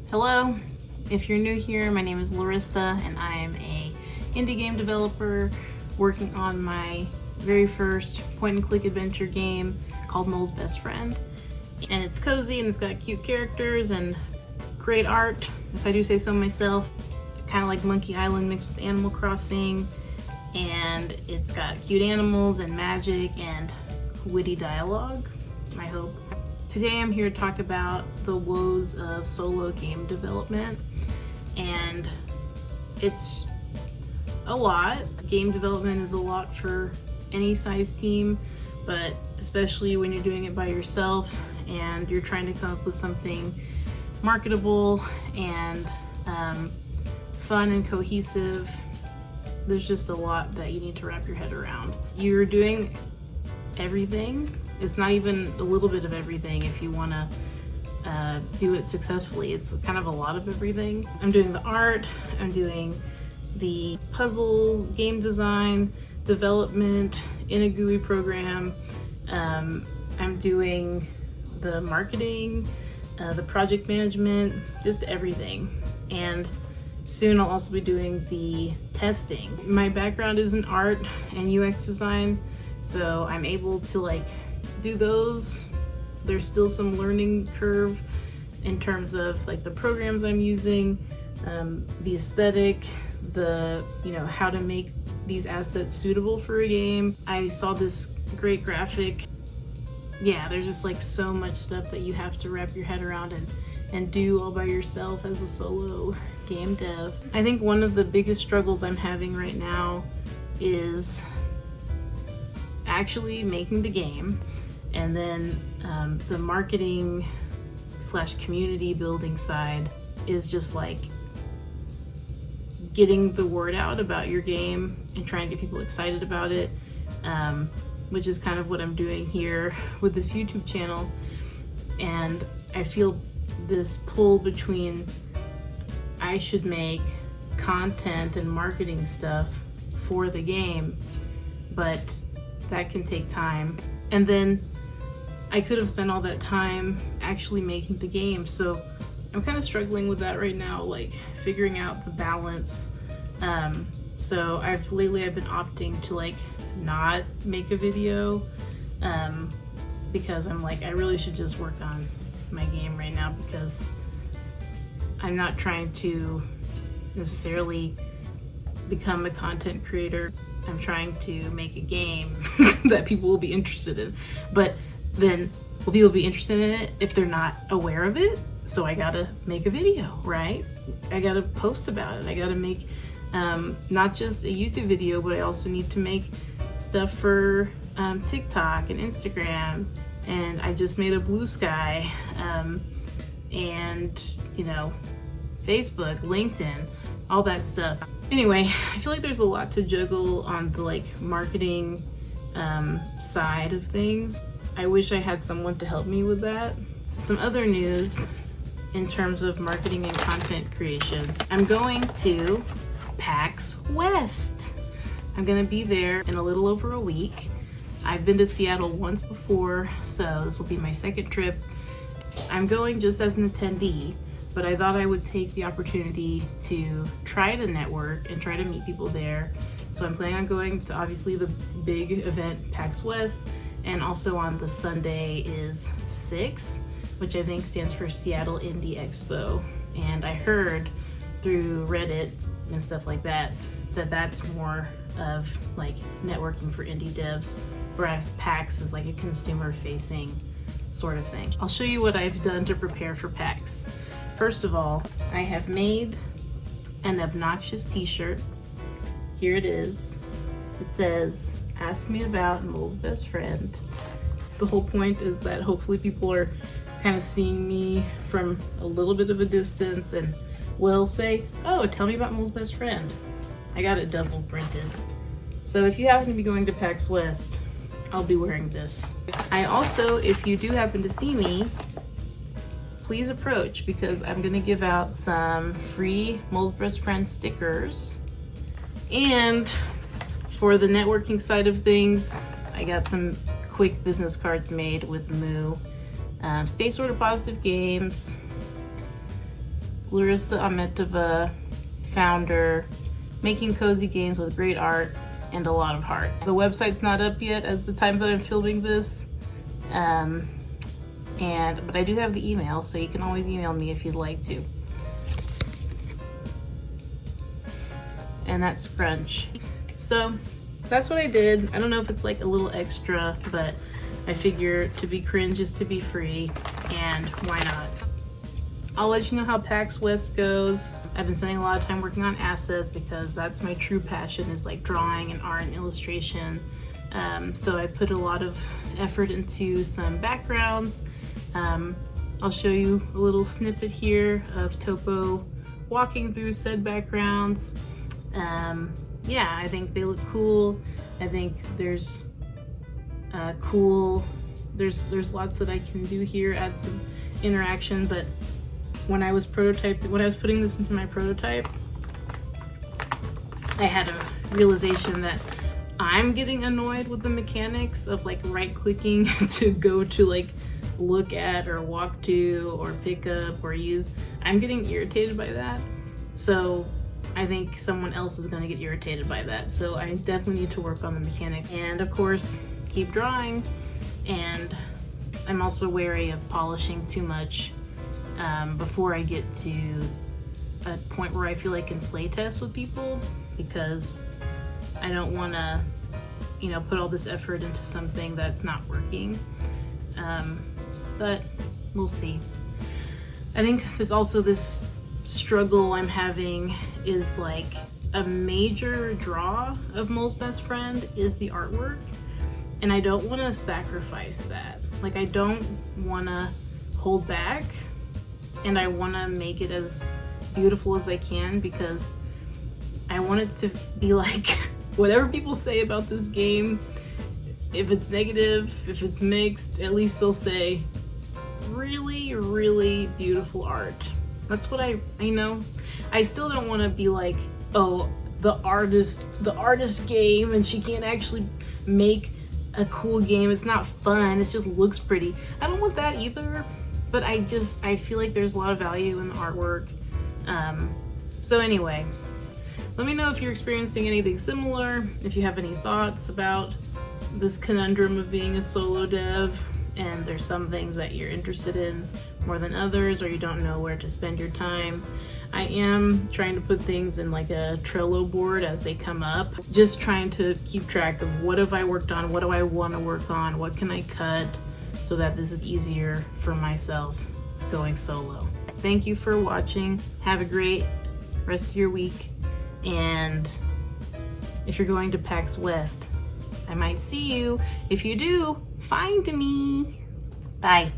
Hello, if you're new here, my name is Larissa and I am a indie game developer working on my very first point and click adventure game called Mole's Best Friend. And it's cozy and it's got cute characters and great art, if I do say so myself. Kind of like Monkey Island mixed with Animal Crossing, and it's got cute animals and magic and witty dialogue, I hope. Today I'm here to talk about the woes of solo game development, and it's a lot. Game development is a lot for any size team, but especially when you're doing it by yourself and you're trying to come up with something marketable and fun and cohesive. There's just a lot that you need to wrap your head around. You're doing everything. It's not even a little bit of everything if you want to do it successfully. It's kind of a lot of everything. I'm doing the art, I'm doing the puzzles, game design, development in a GUI program. I'm doing the marketing, the project management, just everything. And soon I'll also be doing the testing. My background is in art and UX design, so I'm able to do those. There's still some learning curve in terms of the programs I'm using, the aesthetic, the how to make these assets suitable for a game. I saw this great graphic. Yeah, there's just so much stuff that you have to wrap your head around and do all by yourself as a solo game dev. I think one of the biggest struggles I'm having right now is actually making the game, and then the marketing / community building side is just getting the word out about your game and trying to get people excited about it, which is kind of what I'm doing here with this YouTube channel. And I feel this pull between I should make content and marketing stuff for the game, but that can take time. And then I could have spent all that time actually making the game. So I'm kind of struggling with that right now, figuring out the balance. So lately I've been opting to not make a video, because I'm I really should just work on my game right now, because I'm not trying to necessarily become a content creator. I'm trying to make a game that people will be interested in, but then will people be interested in it if they're not aware of it? So I gotta make a video, right? I gotta post about it. I gotta make not just a YouTube video, but I also need to make stuff for TikTok and Instagram, and I just made a Blue Sky, and Facebook, LinkedIn, all that stuff. Anyway, I feel there's a lot to juggle on the marketing side of things. I wish I had someone to help me with that. Some other news in terms of marketing and content creation. I'm going to PAX West. I'm gonna be there in a little over a week. I've been to Seattle once before, so this will be my second trip. I'm going just as an attendee, but I thought I would take the opportunity to try to network and try to meet people there. So I'm planning on going to obviously the big event, PAX West, and also on the Sunday is 6, which I think stands for Seattle Indie Expo. And I heard through Reddit and stuff like that, that's more of networking for indie devs, whereas PAX is a consumer facing sort of thing. I'll show you what I've done to prepare for PAX. First of all, I have made an obnoxious t-shirt. Here it is. It says, "Ask me about Mole's best friend." The whole point is that hopefully people are kind of seeing me from a little bit of a distance and will say, "Oh, tell me about Mole's best friend." I got it double printed. So if you happen to be going to PAX West, I'll be wearing this. I also, if you do happen to see me, please approach, because I'm gonna give out some free Mole's Best Friend stickers. And for the networking side of things, I got some quick business cards made with Moo. Stay sort of positive games. Larissa Ametova, founder, making cozy games with great art and a lot of heart. The website's not up yet at the time that I'm filming this, but I do have the email, so you can always email me if you'd like to. And that's Scrunch. So that's what I did. I don't know if it's like a little extra, but I figure to be cringe is to be free, and why not? I'll let you know how PAX West goes. I've been spending a lot of time working on assets because that's my true passion, is like drawing and art and illustration. So I put a lot of effort into some backgrounds. I'll show you a little snippet here of Topo walking through said backgrounds. Yeah, I think they look cool. I think there's there's lots that I can do here, add some interaction, but when I was putting this into my prototype, I had a realization that I'm getting annoyed with the mechanics of like right-clicking to go to like look at or walk to or pick up or use. I'm getting irritated by that. So I think someone else is gonna get irritated by that. So I definitely need to work on the mechanics. And of course, keep drawing. And I'm also wary of polishing too much before I get to a point where I feel I can play test with people, because I don't wanna, put all this effort into something that's not working. But we'll see. I think there's also this struggle I'm having is like a major draw of Mole's Best Friend is the artwork, and I don't want to sacrifice that. Like, I don't want to hold back, and I want to make it as beautiful as I can, because I want it to be like whatever people say about this game. If it's negative, if it's mixed, at least they'll say really, really beautiful art. That's what I know. I still don't want to be like, oh, the artist game, and she can't actually make a cool game. It's not fun. It just looks pretty. I don't want that either. But I feel like there's a lot of value in the artwork. So anyway, let me know if you're experiencing anything similar, if you have any thoughts about this conundrum of being a solo dev, and there's some things that you're interested in more than others, or you don't know where to spend your time. I am trying to put things in like a Trello board as they come up, just trying to keep track of what have I worked on, what do I want to work on, what can I cut, so that this is easier for myself going solo. Thank you for watching. Have a great rest of your week, and if you're going to PAX West, I might see you. If you do, find me. Bye.